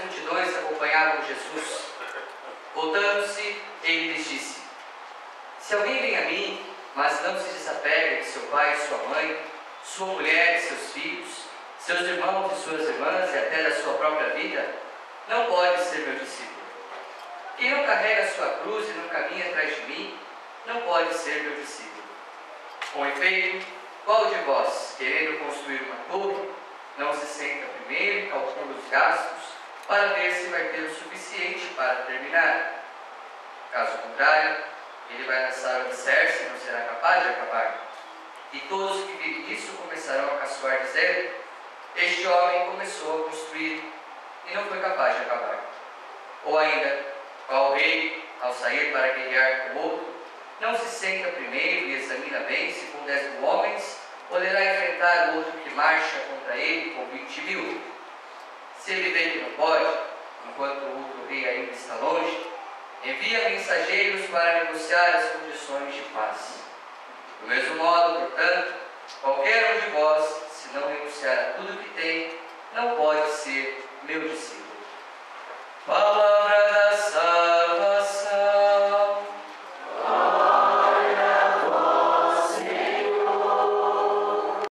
multidões acompanhavam Jesus. Voltando-se, ele lhes disse: se alguém vem a mim, mas não se desapega de seu pai e sua mãe, sua mulher e seus filhos, seus irmãos e suas irmãs e até da sua própria vida, não pode ser meu discípulo. Quem não carrega a sua cruz e não caminha atrás de mim, não pode ser meu discípulo. Com efeito, qual de vós, querendo construir uma torre, não se senta primeiro e calcula os gastos para ver se vai ter o suficiente para terminar? Caso contrário, ele vai lançar o alicerce e não será capaz de acabar. E todos que virem isso começarão a caçoar, dizendo: este homem começou a construir e não foi capaz de acabar. Ou ainda, qual rei, ao sair para guerrear com outro, não se senta primeiro e examina bem se com 10.000 homens poderá enfrentar o outro que marcha contra ele com 20.000? Se ele vê que não pode, enquanto o outro rei ainda está longe, envia mensageiros para negociar as condições de paz. Do mesmo modo, portanto, qualquer um de vós, se não renunciar a tudo que tem, não pode ser meu discípulo. Fala